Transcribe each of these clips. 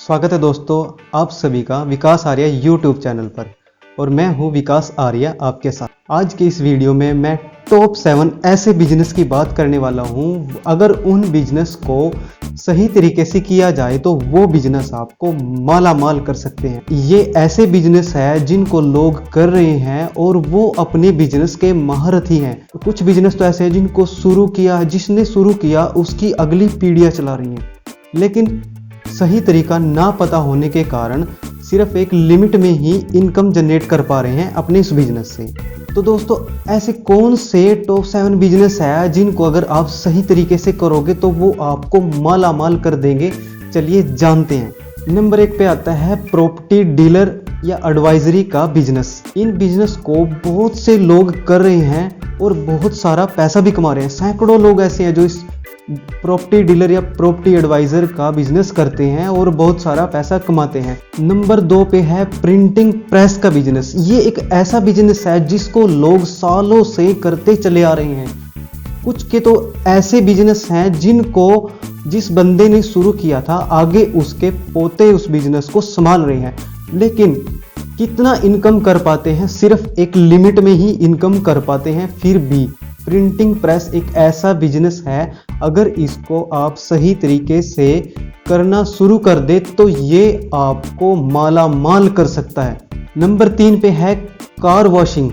स्वागत है दोस्तों आप सभी का विकास आर्या यूट्यूब चैनल पर। और मैं हूं विकास आर्या आपके साथ। आज के इस वीडियो में मैं टॉप 7 ऐसे बिजनेस की बात करने वाला हूं। अगर उन बिजनेस को सही तरीके से किया जाए तो वो बिजनेस आपको माला माल कर सकते हैं। ये ऐसे बिजनेस है जिनको लोग कर रहे हैं और वो अपने बिजनेस के महारथी हैं। कुछ बिजनेस तो ऐसे हैं जिनको शुरू किया, जिसने शुरू किया उसकी अगली पीढ़ियां चला रही हैं, लेकिन सही तरीका ना पता होने के कारण सिर्फ एक लिमिट में ही इनकम जनरेट कर पा रहे हैं अपने इस बिजनेस से। तो दोस्तों ऐसे कौन से टॉप 7 बिजनेस है जिनको अगर आप सही तरीके से करोगे तो वो आपको माला माल कर देंगे। चलिए जानते हैं। नंबर 1 पे आता है प्रॉपर्टी डीलर या एडवाइजरी का बिजनेस। इन बिजनेस को बहुत से लोग कर रहे हैं और बहुत सारा पैसा भी कमा रहे हैं। सैकड़ों लोग ऐसे हैं जो इस प्रॉपर्टी डीलर या प्रॉपर्टी एडवाइजर का बिजनेस करते हैं और बहुत सारा पैसा कमाते हैं। नंबर 2 पे है प्रिंटिंग प्रेस का बिजनेस। ये एक ऐसा बिजनेस है जिसको लोग सालों से करते चले आ रहे हैं। कुछ के तो ऐसे बिजनेस हैं जिनको जिस बंदे ने शुरू किया था आगे उसके पोते उस बिजनेस को संभाल रहे हैं, लेकिन कितना इनकम कर पाते हैं, सिर्फ एक लिमिट में ही इनकम कर पाते हैं। फिर भी प्रिंटिंग प्रेस एक ऐसा बिजनेस है, अगर इसको आप सही तरीके से करना शुरू कर दे तो ये आपको माला माल कर सकता है। नंबर 3 पे है कार वॉशिंग।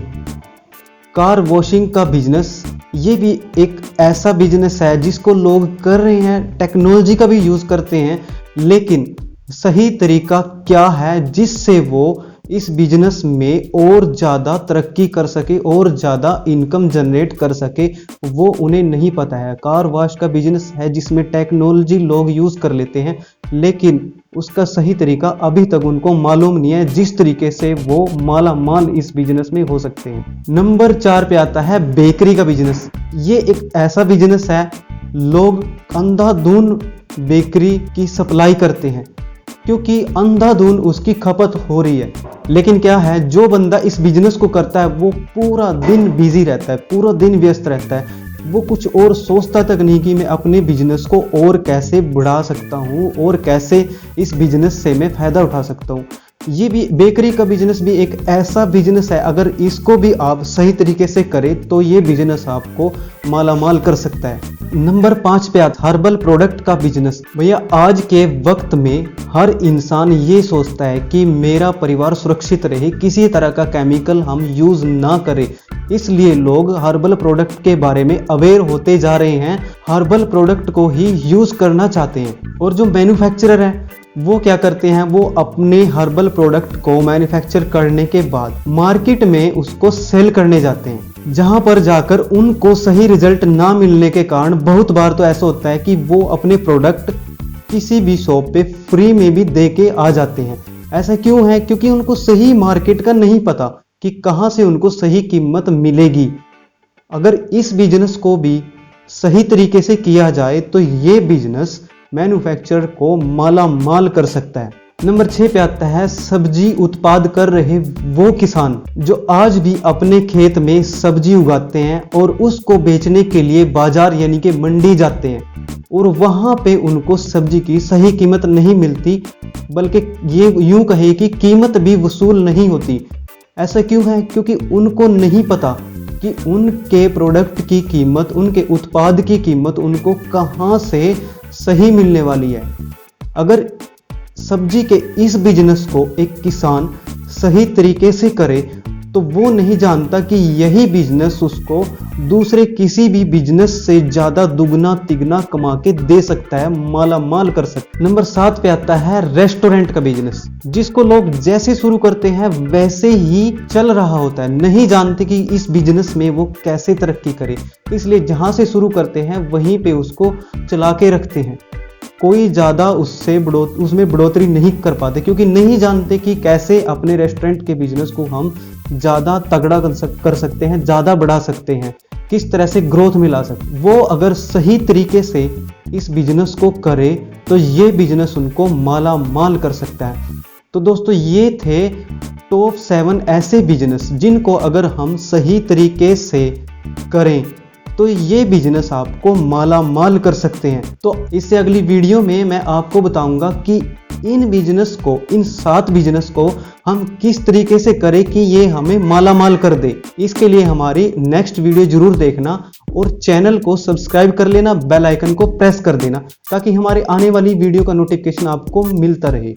कार वॉशिंग का बिजनेस ये भी एक ऐसा बिजनेस है जिसको लोग कर रहे हैं, टेक्नोलॉजी का भी यूज करते हैं, लेकिन सही तरीका क्या है जिससे वो इस बिजनेस में और ज़्यादा तरक्की कर सके और ज़्यादा इनकम जनरेट कर सके, वो उन्हें नहीं पता है। कार वॉश का बिजनेस है जिसमें टेक्नोलॉजी लोग यूज़ कर लेते हैं, लेकिन उसका सही तरीका अभी तक उनको मालूम नहीं है जिस तरीके से वो माला माल इस बिजनेस में हो सकते हैं। नंबर 4 पे आता है बेकरी का बिजनेस। ये एक ऐसा बिजनेस है, लोग अंधाधुन बेकरी की सप्लाई करते हैं क्योंकि अंधाधुन उसकी खपत हो रही है। लेकिन क्या है, जो बंदा इस बिजनेस को करता है वो पूरा दिन बिजी रहता है, पूरा दिन व्यस्त रहता है। वो कुछ और सोचता तक नहीं कि मैं अपने बिजनेस को और कैसे बढ़ा सकता हूँ और कैसे इस बिजनेस से मैं फायदा उठा सकता हूँ। ये भी बेकरी का बिजनेस भी एक ऐसा बिजनेस है, अगर इसको भी आप सही तरीके से करें तो ये बिजनेस आपको माला माल कर सकता है। नंबर 5 पे आता हर्बल प्रोडक्ट का बिजनेस। भैया आज के वक्त में हर इंसान ये सोचता है कि मेरा परिवार सुरक्षित रहे, किसी तरह का केमिकल हम यूज ना करें, इसलिए लोग हर्बल प्रोडक्ट के बारे में अवेयर होते जा रहे हैं, हर्बल प्रोडक्ट को ही यूज करना चाहते हैं। और जो मैन्युफैक्चरर है वो क्या करते हैं, वो अपने हर्बल प्रोडक्ट को मैन्युफैक्चर करने के बाद मार्केट में उसको सेल करने जाते हैं, जहां पर जाकर उनको सही रिजल्ट ना मिलने के कारण बहुत बार तो ऐसा होता है कि वो अपने प्रोडक्ट किसी भी शॉप पे फ्री में भी दे के आ जाते हैं। ऐसा क्यों है? क्योंकि उनको सही मार्केट का नहीं पता कि कहां से उनको सही कीमत मिलेगी। अगर इस बिजनेस को भी सही तरीके से किया जाए तो ये बिजनेस मैन्युफैक्चरर को माला माल कर सकता है। नंबर 6 पे आता है सब्जी उत्पाद कर रहे वो किसान जो आज भी अपने खेत में सब्जी उगाते हैं और उसको बेचने के लिए बाजार यानी कि मंडी जाते हैं और वहां पे उनको सब्जी की सही कीमत नहीं मिलती, बल्कि ये यूं कहे कि कीमत भी वसूल नहीं होती। ऐसा क्यों है? क्योंकि उनको नहीं पता कि उनके प्रोडक्ट की कीमत, उनके उत्पाद की कीमत उनको कहां से सही मिलने वाली है। अगर सब्जी के इस बिजनेस को एक किसान सही तरीके से करे तो वो नहीं जानता कि यही बिजनेस उसको दूसरे किसी भी बिजनेस से ज्यादा दुगना तिगना कमा के दे सकता है, माला माल कर सकता है। नंबर 7 पे आता है रेस्टोरेंट का बिजनेस, जिसको लोग जैसे शुरू करते हैं वैसे ही चल रहा होता है, नहीं जानते कि इस बिजनेस में वो कैसे तरक्की करे, इसलिए जहां से शुरू करते हैं वहीं पे उसको चला के रखते हैं। कोई ज़्यादा उसमें बढ़ोतरी नहीं कर पाते क्योंकि नहीं जानते कि कैसे अपने रेस्टोरेंट के बिजनेस को हम ज़्यादा तगड़ा कर सकते हैं, ज़्यादा बढ़ा सकते हैं, किस तरह से ग्रोथ में ला सकते। वो अगर सही तरीके से इस बिजनेस को करे तो ये बिजनेस उनको माला माल कर सकता है। तो दोस्तों ये थे टॉप 7 ऐसे बिजनेस जिनको अगर हम सही तरीके से करें तो ये बिजनेस आपको माला माल कर सकते हैं। तो इससे अगली वीडियो में मैं आपको बताऊंगा कि इन 7 बिजनेस को हम किस तरीके से करें कि ये हमें माला माल कर दे। इसके लिए हमारी नेक्स्ट वीडियो जरूर देखना और चैनल को सब्सक्राइब कर लेना, बेल आइकन को प्रेस कर देना ताकि हमारे आने वाली वीडियो का नोटिफिकेशन आपको मिलता रहे।